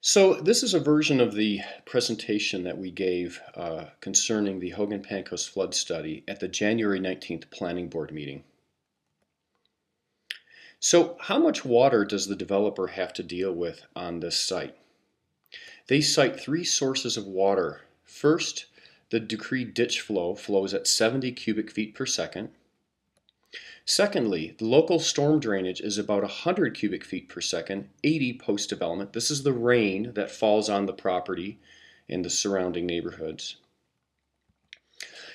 So this is a version of the presentation that we gave concerning the Hogan-Pancost flood study at the January 19th Planning Board meeting. So how much water does the developer have to deal with on this site? They cite three sources of water. First, the decreed ditch flow flows at 70 cubic feet per second. Secondly, the local storm drainage is about 100 cubic feet per second, 80 post-development. This is the rain that falls on the property and the surrounding neighborhoods.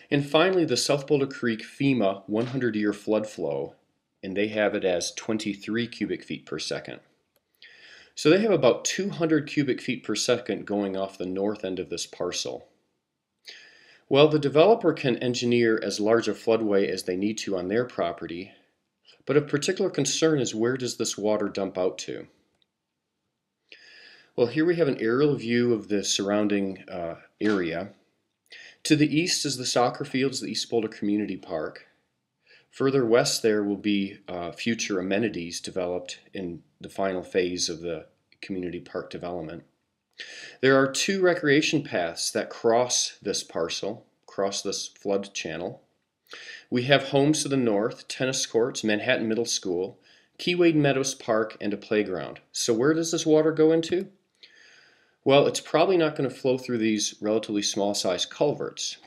And finally, the South Boulder Creek FEMA 100-year flood flow, and they have it as 23 cubic feet per second. So they have about 200 cubic feet per second going off the north end of this parcel. Well, the developer can engineer as large a floodway as they need to on their property, but of particular concern is where does this water dump out to? Well, here we have an aerial view of the surrounding area. To the east is the soccer fields, the East Boulder Community Park. Further west there will be future amenities developed in the final phase of the community park development. There are two recreation paths that cross this parcel, cross this flood channel. We have homes to the north, tennis courts, Manhattan Middle School, Keywade Meadows Park, and a playground. So where does this water go into? Well, it's probably not going to flow through these relatively small-sized culverts.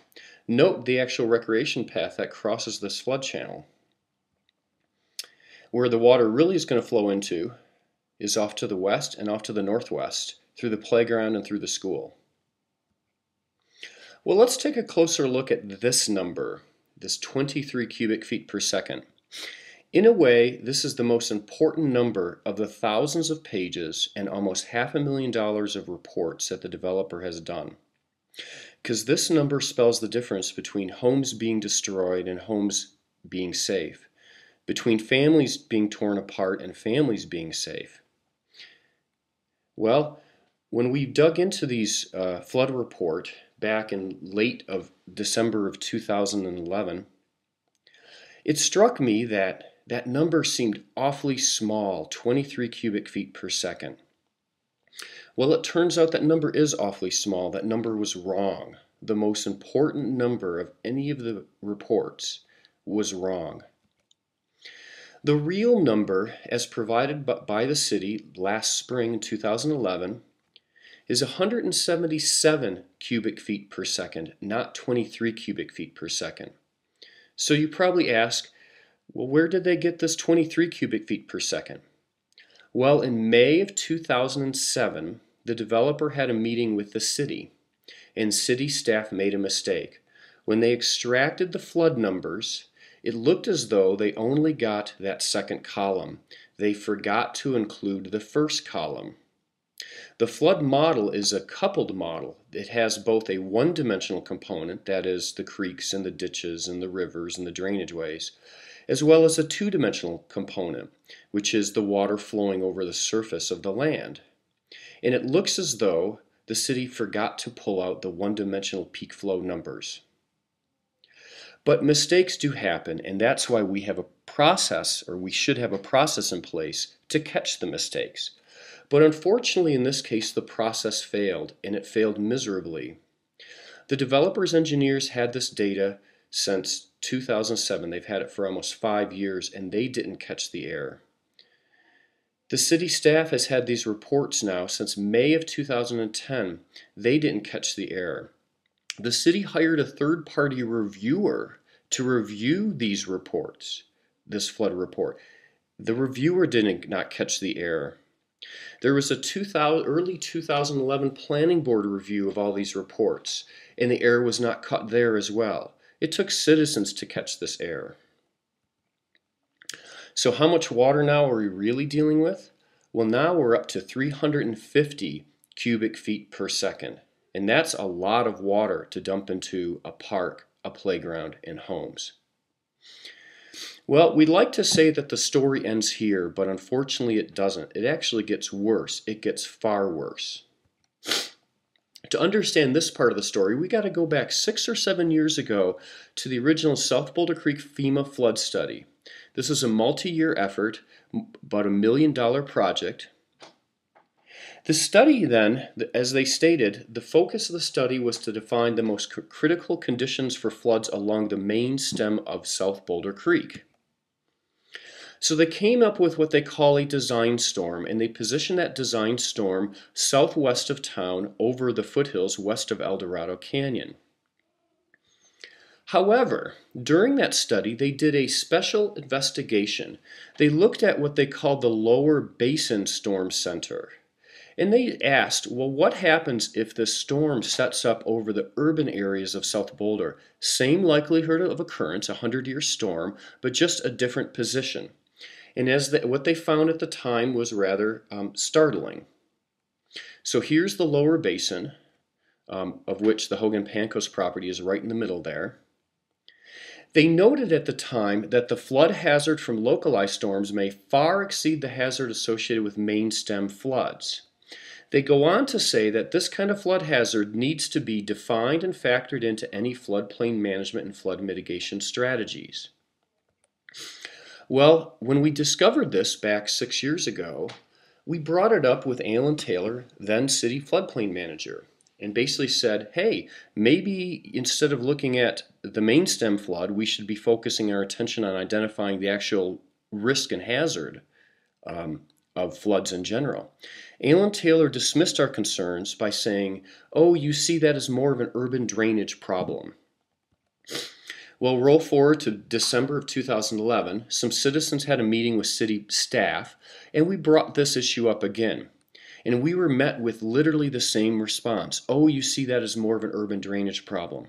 Note the actual recreation path that crosses this flood channel. Where the water really is going to flow into is off to the west and off to the northwest, through the playground and through the school. Well, let's take a closer look at this number, this 23 cubic feet per second. In a way, this is the most important number of the thousands of pages and almost $500,000 of reports that the developer has done. Because this number spells the difference between homes being destroyed and homes being safe, between families being torn apart and families being safe. Well, when we dug into these flood report back in late of December of 2011, it struck me that that number seemed awfully small, 23 cubic feet per second. Well, it turns out that number is awfully small. That number was wrong. The most important number of any of the reports was wrong. The real number, as provided by the city last spring in 2011, is 177 cubic feet per second, not 23 cubic feet per second. So you probably ask, well, where did they get this 23 cubic feet per second? Well, in May of 2007, the developer had a meeting with the city, and city staff made a mistake. When they extracted the flood numbers, it looked as though they only got that second column. They forgot to include the first column. The flood model is a coupled model. It has both a one-dimensional component, that is the creeks and the ditches and the rivers and the drainage ways, as well as a two-dimensional component, which is the water flowing over the surface of the land. And it looks as though the city forgot to pull out the one-dimensional peak flow numbers. But mistakes do happen, and that's why we have a process, or we should have a process in place to catch the mistakes. But unfortunately, in this case, the process failed, and it failed miserably. The developer's engineers had this data since 2007. They've had it for almost 5 years, and they didn't catch the error. The city staff has had these reports now since May of 2010. They didn't catch the error. The city hired a third-party reviewer to review these reports, this flood report. The reviewer did not catch the error. There was a early 2011 planning board review of all these reports, and the error was not caught there as well. It took citizens to catch this error. So how much water now are we really dealing with? Well, now we're up to 350 cubic feet per second, and that's a lot of water to dump into a park, a playground, and homes. Well, we'd like to say that the story ends here, but unfortunately it doesn't. It actually gets worse. It gets far worse. To understand this part of the story, we got to go back 6 or 7 years ago to the original South Boulder Creek FEMA flood study. This is a multi-year effort, about $1 million project. The study then, as they stated, the focus of the study was to define the most critical conditions for floods along the main stem of South Boulder Creek. So they came up with what they call a design storm, and they positioned that design storm southwest of town over the foothills west of El Dorado Canyon. However, during that study, they did a special investigation. They looked at what they called the Lower Basin Storm Center. And they asked, well, what happens if the storm sets up over the urban areas of South Boulder? Same likelihood of occurrence, a 100-year storm, but just a different position. And what they found at the time was rather startling. So here's the lower basin, of which the Hogan-Pancost property is right in the middle there. They noted at the time that the flood hazard from localized storms may far exceed the hazard associated with main stem floods. They go on to say that this kind of flood hazard needs to be defined and factored into any floodplain management and flood mitigation strategies. Well, when we discovered this back 6 years ago, we brought it up with Alan Taylor, then city floodplain manager, and basically said, hey, maybe instead of looking at the main stem flood, we should be focusing our attention on identifying the actual risk and hazard of floods in general. Alan Taylor dismissed our concerns by saying, oh, you see that as more of an urban drainage problem. Well, roll forward to December of 2011. Some citizens had a meeting with city staff, and we brought this issue up again. And we were met with literally the same response. Oh, you see that as more of an urban drainage problem.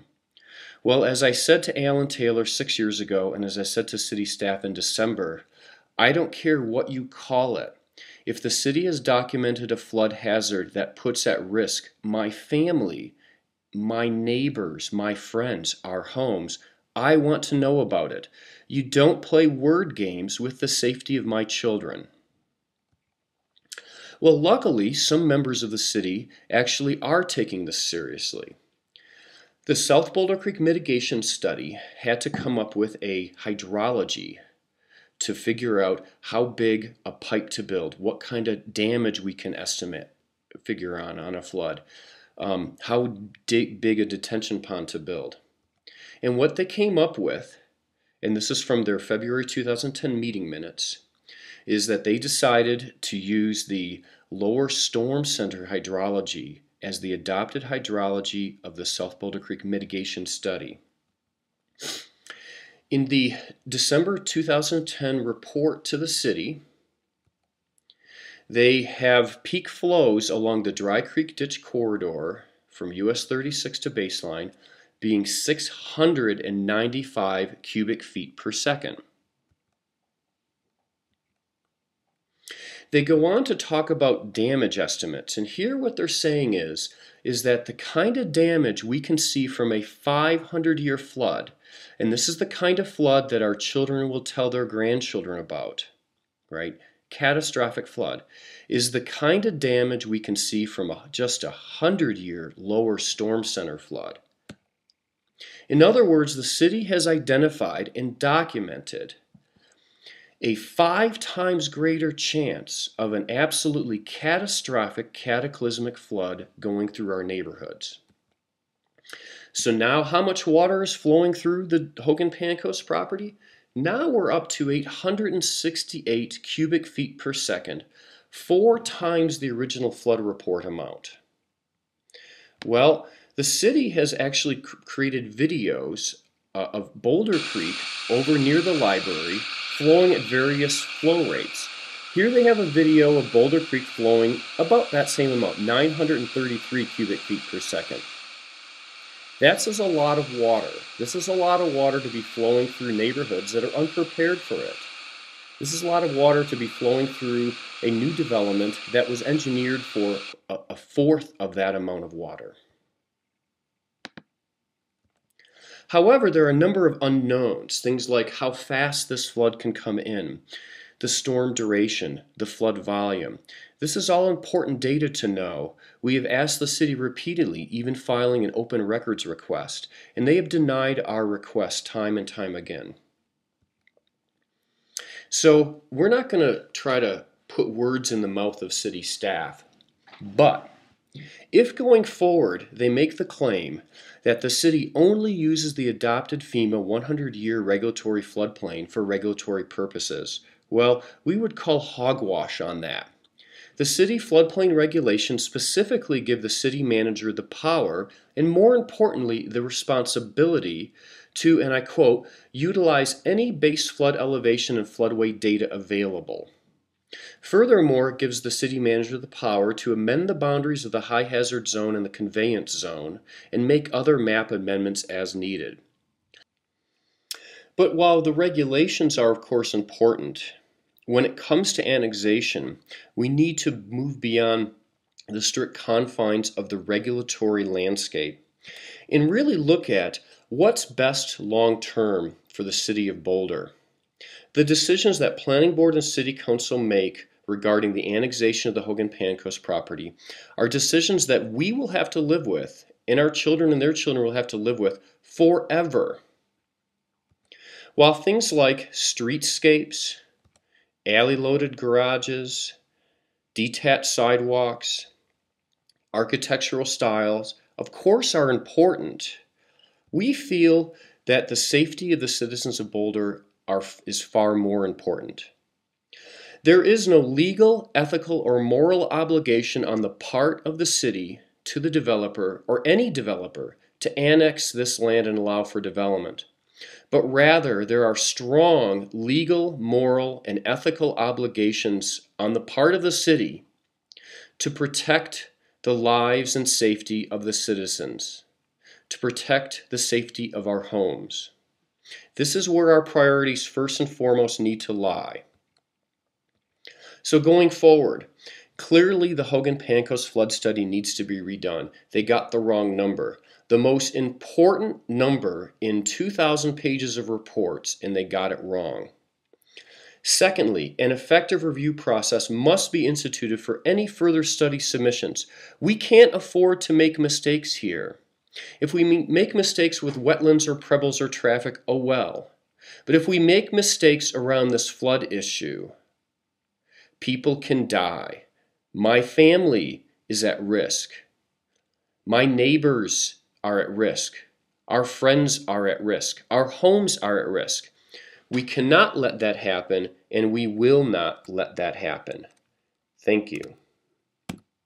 Well, as I said to Alan Taylor 6 years ago, and as I said to city staff in December, I don't care what you call it. If the city has documented a flood hazard that puts at risk my family, my neighbors, my friends, our homes, I want to know about it. You don't play word games with the safety of my children. Well, luckily, some members of the city actually are taking this seriously. The South Boulder Creek mitigation study had to come up with a hydrology to figure out how big a pipe to build, what kind of damage we can figure on a flood, how big a detention pond to build. And what they came up with, and this is from their February 2010 meeting minutes, is that they decided to use the Lower Storm Center hydrology as the adopted hydrology of the South Boulder Creek mitigation study. In the December 2010 report to the city, they have peak flows along the Dry Creek Ditch corridor from US 36 to baseline being 695 cubic feet per second. They go on to talk about damage estimates, and here what they're saying is that the kind of damage we can see from a 500-year flood, and this is the kind of flood that our children will tell their grandchildren about, right? Catastrophic flood, is the kind of damage we can see from just a 100-year lower storm center flood. In other words, the city has identified and documented a 5 times greater chance of an absolutely catastrophic, cataclysmic flood going through our neighborhoods. So now how much water is flowing through the Hogan-Pancost property? Now we're up to 868 cubic feet per second, 4 times the original flood report amount. Well, the city has actually created videos of Boulder Creek over near the library flowing at various flow rates. Here they have a video of Boulder Creek flowing about that same amount, 933 cubic feet per second. That's a lot of water. This is a lot of water to be flowing through neighborhoods that are unprepared for it. This is a lot of water to be flowing through a new development that was engineered for a fourth of that amount of water. However, there are a number of unknowns, things like how fast this flood can come in, the storm duration, the flood volume. This is all important data to know. We have asked the city repeatedly, even filing an open records request, and they have denied our request time and time again. So we're not going to try to put words in the mouth of city staff. But if going forward they make the claim that the city only uses the adopted FEMA 100-year regulatory floodplain for regulatory purposes, well, we would call hogwash on that. The city floodplain regulations specifically give the city manager the power, and more importantly, the responsibility to, and I quote, utilize any base flood elevation and floodway data available. Furthermore, it gives the city manager the power to amend the boundaries of the high hazard zone and the conveyance zone and make other map amendments as needed. But while the regulations are of course important, when it comes to annexation, we need to move beyond the strict confines of the regulatory landscape and really look at what's best long term for the city of Boulder. The decisions that Planning Board and City Council make regarding the annexation of the Hogan-Pancost property are decisions that we will have to live with, and our children and their children will have to live with forever. While things like streetscapes, alley-loaded garages, detached sidewalks, architectural styles, of course are important, we feel that the safety of the citizens of Boulder is far more important. There is no legal, ethical, or moral obligation on the part of the city to the developer or any developer to annex this land and allow for development. But rather, there are strong legal, moral, and ethical obligations on the part of the city to protect the lives and safety of the citizens, to protect the safety of our homes. This is where our priorities first and foremost need to lie. So going forward, clearly the Hogan-Pancost flood study needs to be redone. They got the wrong number. The most important number in 2,000 pages of reports, and they got it wrong. Secondly, an effective review process must be instituted for any further study submissions. We can't afford to make mistakes here. If we make mistakes with wetlands or pebbles or traffic, oh well. But if we make mistakes around this flood issue, people can die. My family is at risk. My neighbors are at risk. Our friends are at risk. Our homes are at risk. We cannot let that happen, and we will not let that happen. Thank you.